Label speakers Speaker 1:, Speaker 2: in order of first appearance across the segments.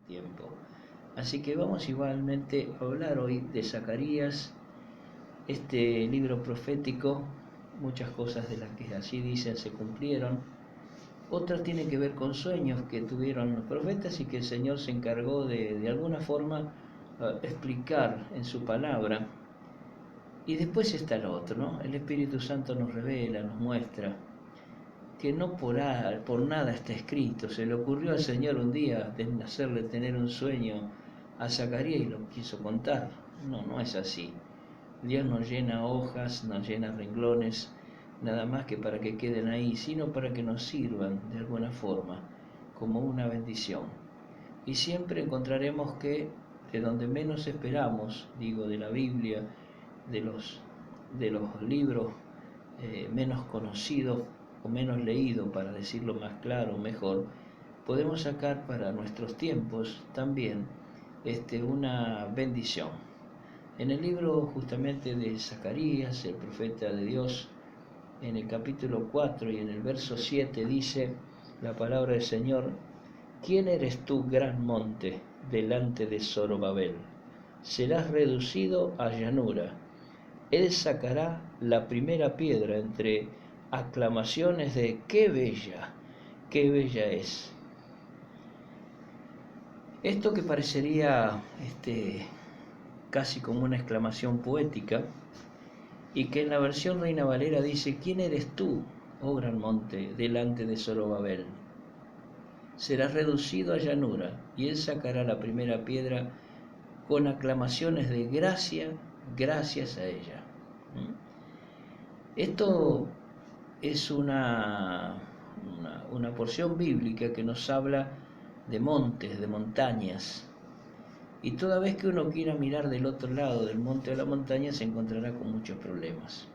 Speaker 1: tiempo. Así que vamos igualmente a hablar hoy de Zacarías, este libro profético. Muchas cosas de las que allí dicen se cumplieron, otras tienen que ver con sueños que tuvieron los profetas y que el Señor se encargó de alguna forma explicar en su palabra. Y después está lo otro, ¿no? El Espíritu Santo nos revela, nos muestra que no por nada está escrito. Se le ocurrió al Señor un día hacerle tener un sueño a Zacarías y lo quiso contar. No, no es así. Dios no llena hojas, no llena renglones, nada más que para que queden ahí, sino para que nos sirvan de alguna forma, como una bendición. Y siempre encontraremos que de donde menos esperamos, digo, de la Biblia, de los libros menos conocidos o menos leídos, para decirlo más claro, mejor, podemos sacar para nuestros tiempos también una bendición. En el libro justamente de Zacarías, el profeta de Dios, en el capítulo 4 y en el verso 7 dice la palabra del Señor: ¿Quién eres tú, gran monte, delante de Zorobabel? Serás reducido a llanura. Él sacará la primera piedra entre aclamaciones de qué bella es. Esto que parecería casi como una exclamación poética, y que en la versión Reina Valera dice: ¿Quién eres tú, oh gran monte, delante de Zorobabel? Serás reducido a llanura, y él sacará la primera piedra con aclamaciones de gracias a ella. Esto es una porción bíblica que nos habla de montes, de montañas. Y toda vez que uno quiera mirar del otro lado del monte o la montaña, se encontrará con muchos problemas,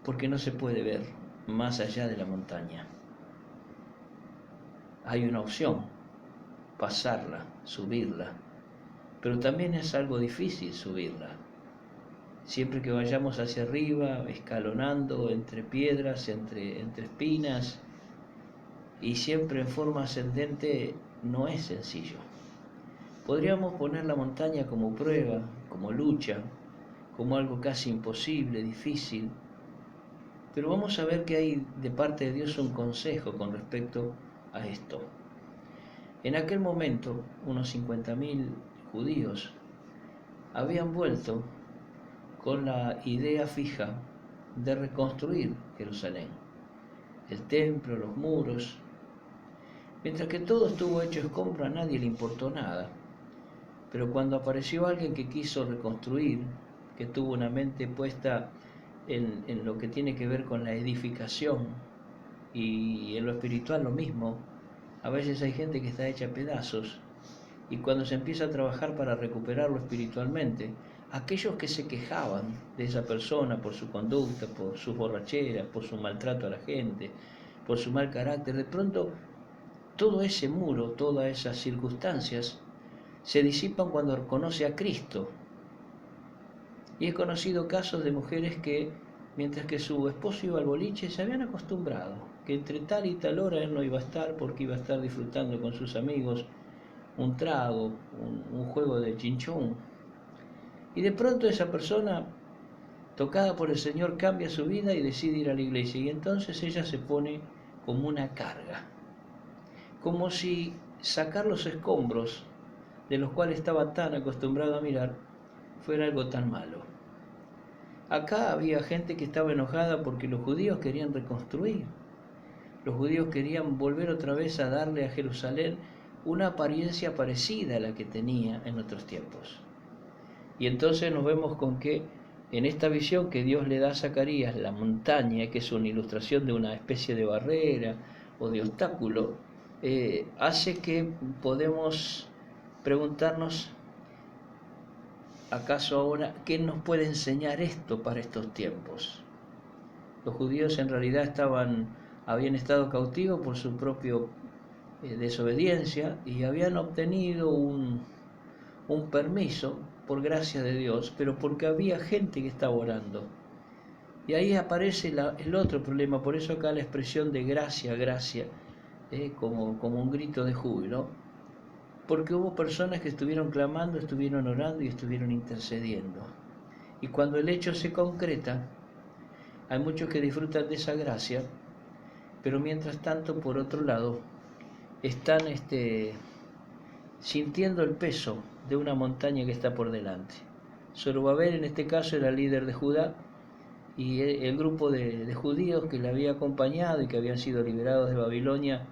Speaker 1: porque no se puede ver más allá de la montaña. Hay una opción: pasarla, subirla, pero también es algo difícil subirla. Siempre que vayamos hacia arriba, escalonando entre piedras, entre espinas, y siempre en forma ascendente, no es sencillo. Podríamos poner la montaña como prueba, como lucha, como algo casi imposible, difícil, pero vamos a ver que hay de parte de Dios un consejo con respecto a esto. En aquel momento, unos 50.000 judíos habían vuelto con la idea fija de reconstruir Jerusalén, el templo, los muros. Mientras que todo estuvo hecho escombro, a nadie le importó nada. Pero cuando apareció alguien que quiso reconstruir, que tuvo una mente puesta en lo que tiene que ver con la edificación, y en lo espiritual lo mismo, a veces hay gente que está hecha a pedazos, y cuando se empieza a trabajar para recuperarlo espiritualmente, aquellos que se quejaban de esa persona por su conducta, por sus borracheras, por su maltrato a la gente, por su mal carácter, de pronto todo ese muro, todas esas circunstancias se disipan cuando reconoce a Cristo. Y he conocido casos de mujeres que, mientras que su esposo iba al boliche, se habían acostumbrado que entre tal y tal hora él no iba a estar, porque iba a estar disfrutando con sus amigos un trago, un juego de chinchón. Y de pronto esa persona, tocada por el Señor, cambia su vida y decide ir a la iglesia. Y entonces ella se pone como una carga, como si sacar los escombros de los cuales estaba tan acostumbrado a mirar fuera algo tan malo. Acá había gente que estaba enojada porque los judíos querían reconstruir. Los judíos querían volver otra vez a darle a Jerusalén una apariencia parecida a la que tenía en otros tiempos. Y entonces nos vemos con que en esta visión que Dios le da a Zacarías, la montaña, que es una ilustración de una especie de barrera o de obstáculo, hace que podemos preguntarnos: ¿acaso ahora qué nos puede enseñar esto para estos tiempos? Los judíos en realidad habían estado cautivos por su propia desobediencia, y habían obtenido un permiso por gracia de Dios, pero porque había gente que estaba orando. Y ahí aparece el otro problema. Por eso acá la expresión de gracia, como un grito de júbilo, porque hubo personas que estuvieron clamando, estuvieron orando y estuvieron intercediendo. Y cuando el hecho se concreta, hay muchos que disfrutan de esa gracia, pero mientras tanto, por otro lado, están sintiendo el peso de una montaña que está por delante. Zorobabel en este caso era líder de Judá, y el grupo de judíos que le había acompañado y que habían sido liberados de Babilonia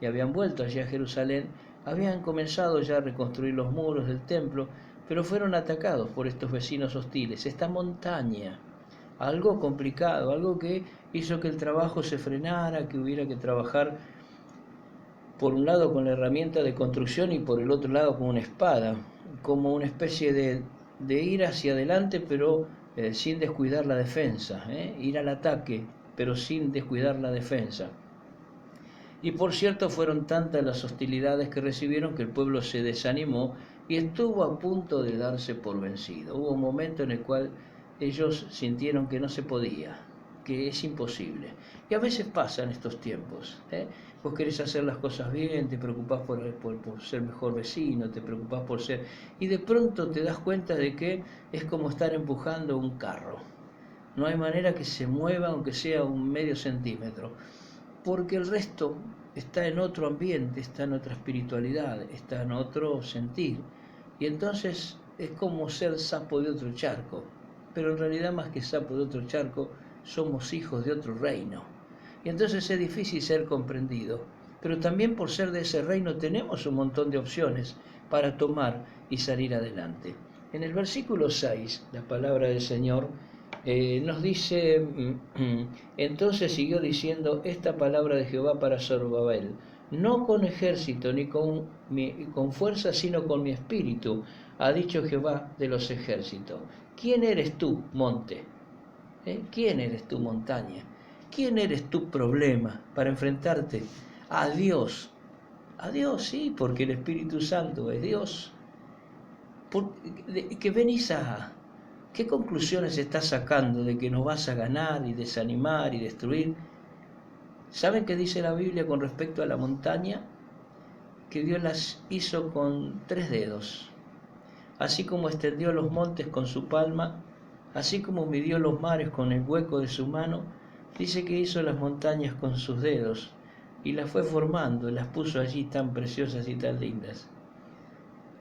Speaker 1: y habían vuelto allí a Jerusalén, habían comenzado ya a reconstruir los muros del templo, pero fueron atacados por estos vecinos hostiles. Esta montaña, algo complicado, algo que hizo que el trabajo se frenara, que hubiera que trabajar por un lado con la herramienta de construcción y por el otro lado con una espada, como una especie de ir hacia adelante, pero sin descuidar la defensa, ir al ataque, pero sin descuidar la defensa. Y por cierto, fueron tantas las hostilidades que recibieron que el pueblo se desanimó y estuvo a punto de darse por vencido. Hubo un momento en el cual ellos sintieron que no se podía, que es imposible. Y a veces pasan estos tiempos. Vos querés hacer las cosas bien, te preocupás por ser mejor vecino, te preocupás por ser... Y de pronto te das cuenta de que es como estar empujando un carro. No hay manera que se mueva, aunque sea un medio centímetro, porque el resto está en otro ambiente, está en otra espiritualidad, está en otro sentir. Y entonces es como ser sapo de otro charco, pero en realidad más que sapo de otro charco, somos hijos de otro reino. Y entonces es difícil ser comprendido, pero también por ser de ese reino tenemos un montón de opciones para tomar y salir adelante. En el versículo 6, la palabra del Señor nos dice, entonces siguió diciendo esta palabra de Jehová para Zorobabel, no con ejército ni con fuerza, sino con mi espíritu, ha dicho Jehová de los ejércitos. ¿Quién eres tú, monte? ¿Quién eres tú, montaña? ¿Quién eres tu problema para enfrentarte a Dios? A Dios, sí, porque el Espíritu Santo es Dios. ¿Qué venís a... ¿Qué conclusiones estás sacando de que nos vas a ganar y desanimar y destruir? ¿Saben qué dice la Biblia con respecto a la montaña? Que Dios las hizo con 3 dedos. Así como extendió los montes con su palma, así como midió los mares con el hueco de su mano, dice que hizo las montañas con sus dedos y las fue formando, las puso allí tan preciosas y tan lindas.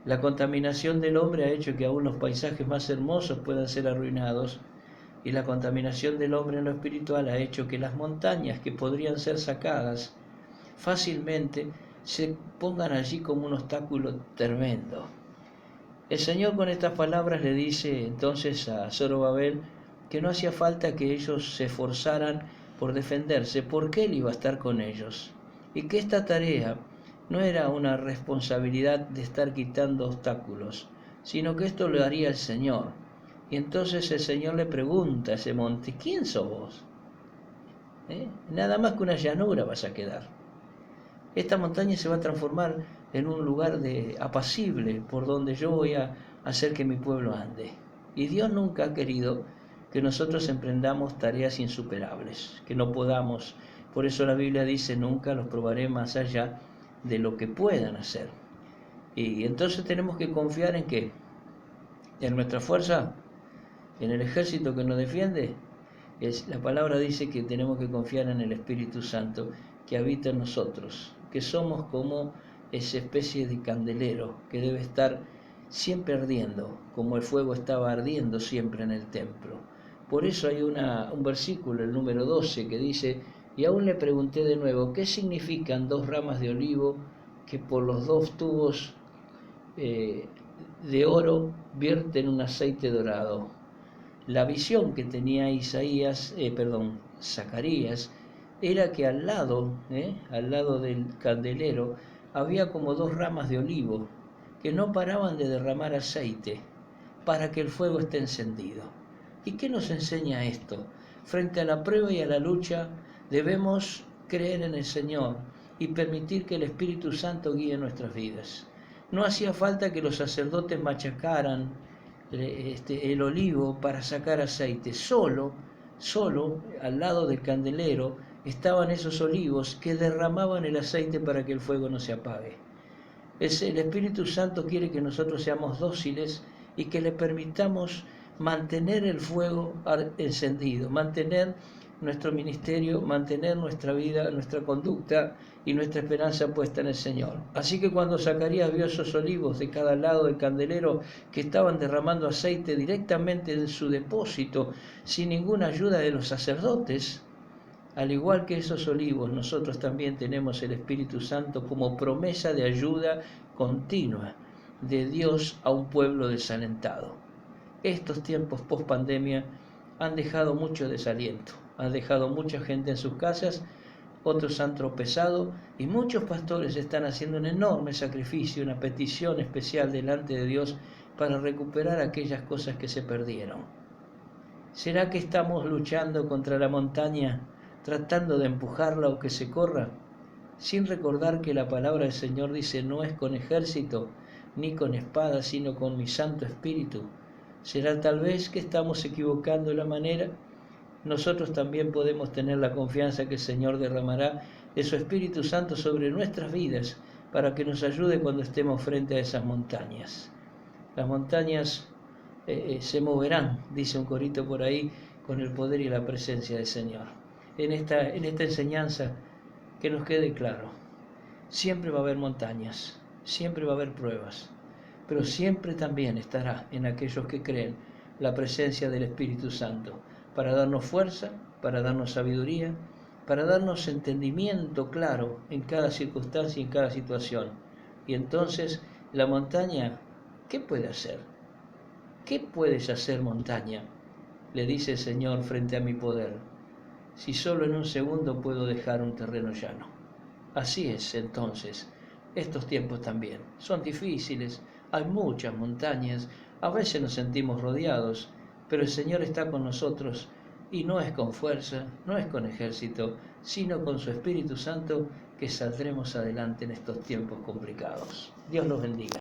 Speaker 1: La contaminación del hombre ha hecho que aún los paisajes más hermosos puedan ser arruinados, y la contaminación del hombre en lo espiritual ha hecho que las montañas que podrían ser sacadas fácilmente se pongan allí como un obstáculo tremendo. El Señor con estas palabras le dice entonces a Zorobabel que no hacía falta que ellos se esforzaran por defenderse, porque Él iba a estar con ellos, y que esta tarea no era una responsabilidad de estar quitando obstáculos, sino que esto lo haría el Señor. Y entonces el Señor le pregunta a ese monte, ¿quién sos vos? Nada más que una llanura vas a quedar. Esta montaña se va a transformar en un lugar apacible por donde yo voy a hacer que mi pueblo ande. Y Dios nunca ha querido que nosotros emprendamos tareas insuperables, que no podamos. Por eso la Biblia dice, nunca los probaré más allá de lo que puedan hacer. Y entonces tenemos que confiar en ¿qué? En nuestra fuerza, en el ejército que nos defiende. La palabra dice que tenemos que confiar en el Espíritu Santo que habita en nosotros, que somos como esa especie de candelero que debe estar siempre ardiendo, como el fuego estaba ardiendo siempre en el templo. Por eso hay un versículo, el número 12, que dice, y aún le pregunté de nuevo, ¿qué significan 2 ramas de olivo que por los 2 tubos de oro vierten un aceite dorado? La visión que tenía Zacarías, era que al lado del candelero, había como 2 ramas de olivo que no paraban de derramar aceite para que el fuego esté encendido. ¿Y qué nos enseña esto? Frente a la prueba y a la lucha, debemos creer en el Señor y permitir que el Espíritu Santo guíe nuestras vidas. No hacía falta que los sacerdotes machacaran el olivo para sacar aceite. Solo al lado del candelero estaban esos olivos que derramaban el aceite para que el fuego no se apague. El Espíritu Santo quiere que nosotros seamos dóciles y que le permitamos mantener el fuego encendido, mantener nuestro ministerio, mantener nuestra vida, nuestra conducta y nuestra esperanza puesta en el Señor. Así que cuando Zacarías vio esos olivos de cada lado del candelero que estaban derramando aceite directamente en su depósito, sin ninguna ayuda de los sacerdotes, al igual que esos olivos, nosotros también tenemos el Espíritu Santo como promesa de ayuda continua de Dios a un pueblo desalentado. Estos tiempos post pandemia han dejado mucho desaliento, han dejado mucha gente en sus casas, otros han tropezado y muchos pastores están haciendo un enorme sacrificio, una petición especial delante de Dios para recuperar aquellas cosas que se perdieron. ¿Será que estamos luchando contra la montaña, tratando de empujarla o que se corra, sin recordar que la palabra del Señor dice: no es con ejército ni con espada, sino con mi Santo Espíritu? ¿Será tal vez que estamos equivocando la manera? Nosotros también podemos tener la confianza que el Señor derramará de su Espíritu Santo sobre nuestras vidas para que nos ayude cuando estemos frente a esas montañas. Las montañas se moverán, dice un corito por ahí, con el poder y la presencia del Señor. En esta enseñanza, que nos quede claro, siempre va a haber montañas, siempre va a haber pruebas, pero siempre también estará en aquellos que creen la presencia del Espíritu Santo, para darnos fuerza, para darnos sabiduría, para darnos entendimiento claro en cada circunstancia y en cada situación. Y entonces la montaña, ¿qué puede hacer? ¿Qué puedes hacer, montaña?, le dice el Señor frente a mi poder, si solo en un segundo puedo dejar un terreno llano. Así es, entonces, estos tiempos también son difíciles, hay muchas montañas, a veces nos sentimos rodeados, pero el Señor está con nosotros y no es con fuerza, no es con ejército, sino con su Espíritu Santo que saldremos adelante en estos tiempos complicados. Dios los bendiga.